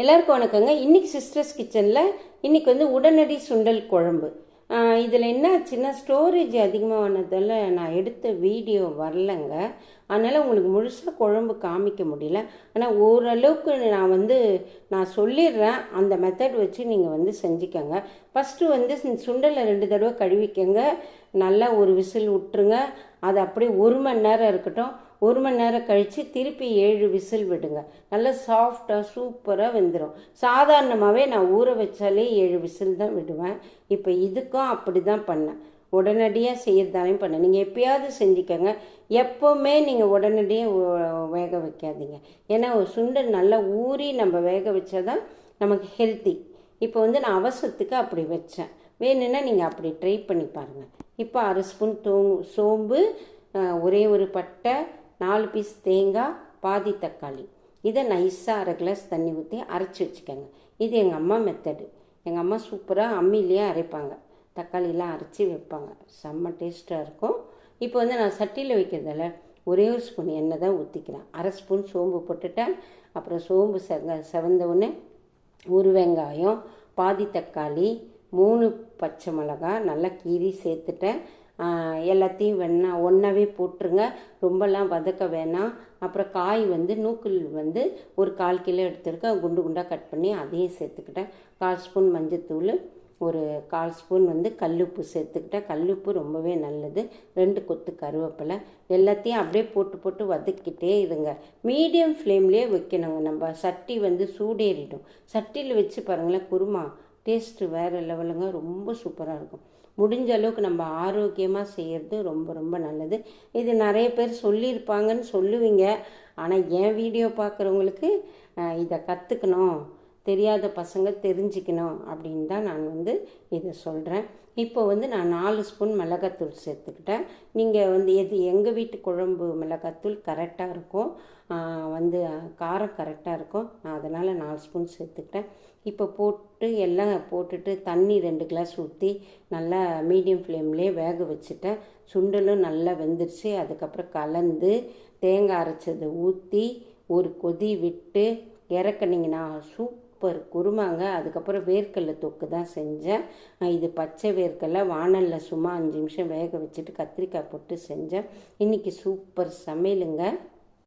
எல்லாருக்கும் வணக்கங்க. இன்னைக்கு சிஸ்டர்ஸ் கிச்சனில் இன்னைக்கு வந்து உடனடி சுண்டல் குழம்பு. இதில் என்ன ஆச்சுன்னா, ஸ்டோரேஜ் அதிகமானதால் நான் எடுத்த வீடியோ வரலைங்க. அதனால் உங்களுக்கு முழுசாக குழம்பு காமிக்க முடியல. ஆனால் ஓரளவுக்கு நான் சொல்லிடுறேன். அந்த மெத்தட் வச்சு நீங்கள் வந்து செஞ்சுக்கோங்க. ஃபஸ்ட்டு வந்து சுண்டலை 2 தடவை கழுவிக்கங்க. நல்லா ஒரு விசில் விட்டுருங்க. அது அப்படியே 1 மணி நேரம் இருக்கட்டும். 1 மணி நேரம் கழித்து திருப்பி 7 விசில் விடுங்க. நல்லா சாஃப்டாக சூப்பராக வெந்துடும். சாதாரணமாகவே நான் ஊற வச்சாலே 7 விசில் தான் விடுவேன். இப்போ இதுக்கும் அப்படி தான் பண்ணேன். உடனடியாக செய்யறதானே பண்ணேன். நீங்கள் எப்பயாவது செஞ்சுக்கோங்க. எப்போவுமே நீங்கள் உடனடியாக வேக வைக்காதீங்க. ஏன்னா ஒரு சுண்டல் நல்லா ஊறி நம்ம வேக வச்சா தான் நமக்கு ஹெல்த்தி. இப்போ வந்து நான் அவசரத்துக்கு அப்படி வச்சேன். வேணும்னா நீங்கள் அப்படி ட்ரை பண்ணி பாருங்கள். இப்போ 1/2 ஸ்பூன் சோம்பு, ஒரே ஒரு பட்டை, 4 பீஸ் தேங்காய், பாதி தக்காளி, இதை நைஸாக 1/2 கிளாஸ் தண்ணி ஊற்றி அரைச்சி வச்சுக்கோங்க. இது எங்கள் அம்மா மெத்தடு. எங்கள் அம்மா சூப்பராக அம்மிலேயே அரைப்பாங்க. தக்காளிலாம் அரைச்சி வைப்பாங்க. செம்ம டேஸ்ட்டாக இருக்கும். இப்போ வந்து நான் சட்டியில் வைக்கிறதால ஒரே ஒரு ஸ்பூன் எண்ணெய் தான் ஊற்றிக்கிறேன். 1/2 ஸ்பூன் சோம்பு போட்டுட்டேன். அப்புறம் சோம்பு செவந்தவுடனே ஒரு வெங்காயம், பாதி தக்காளி, 3 பச்சை மிளகாய் நல்லா கீறி சேர்த்துட்டேன். எல்லாத்தையும் ஒன்றாவே போட்டுருங்க. ரொம்பலாம் வதக்க வேணாம். அப்புறம் காய் வந்து நூக்கல் வந்து ஒரு 1/4 கிலோ எடுத்துருக்கேன். குண்டு குண்டாக கட் பண்ணி அதையும் சேர்த்துக்கிட்டேன். 1/4 ஸ்பூன் மஞ்சத்தூள், ஒரு 1/4 ஸ்பூன் வந்து கல்லுப்பு சேர்த்துக்கிட்டேன். கல்லுப்பு ரொம்பவே நல்லது. 2 கொத்து கருவேப்பிலை. எல்லாத்தையும் அப்படியே போட்டு போட்டு வதக்கிட்டே இருங்க. மீடியம் ஃப்ளேம்லேயே வைக்கணுங்க. நம்ம சட்டி வந்து சூடேறிடும். சட்டியில் வச்சு பாருங்களேன், குருமா டேஸ்ட்டு வேறு லெவலுங்க. ரொம்ப சூப்பராக இருக்கும். முடிஞ்ச அளவுக்கு நம்ம ஆரோக்கியமாக செய்கிறது ரொம்ப ரொம்ப நல்லது. இது நிறைய பேர் சொல்லியிருப்பாங்கன்னு சொல்லுவீங்க. ஆனால் என் வீடியோ பார்க்குறவங்களுக்கு இதை கற்றுக்கணும், தெரியாத பசங்க தெரிஞ்சுக்கணும் அப்படின்னு தான் நான் வந்து இதை சொல்கிறேன். இப்போ வந்து நான் 4 ஸ்பூன் மிளகாத்தூள் சேர்த்துக்கிட்டேன். நீங்கள் வந்து எங்கள் வீட்டு குழம்பு மிளகாத்தூள் கரெக்டாக இருக்கும், வந்து காரம் கரெக்டாக இருக்கும். நான் அதனால் 4 ஸ்பூன் சேர்த்துக்கிட்டேன். இப்போ போட்டு எல்லாம் போட்டுட்டு தண்ணி 2 கிளாஸ் ஊற்றி நல்லா மீடியம் ஃப்ளேம்லேயே வேக வச்சுட்டேன். சுண்டலும் நல்லா வெந்துருச்சு. அதுக்கப்புறம் கலந்து தேங்காய் அரைச்சதை ஊற்றி ஒரு கொதி விட்டு இறக்குனிங்கன்னா சூப்பர் குருமாங்க. அதுக்கப்புறம் வேர்க்கடலை தொக்கு தான் செஞ்சேன். இது பச்சை வேர்க்கடலை வாணலில் சும்மா 5 நிமிஷம் வேக வச்சுட்டு கத்திரிக்காய் போட்டு செஞ்சேன். இன்றைக்கி சூப்பர் சமையலுங்க.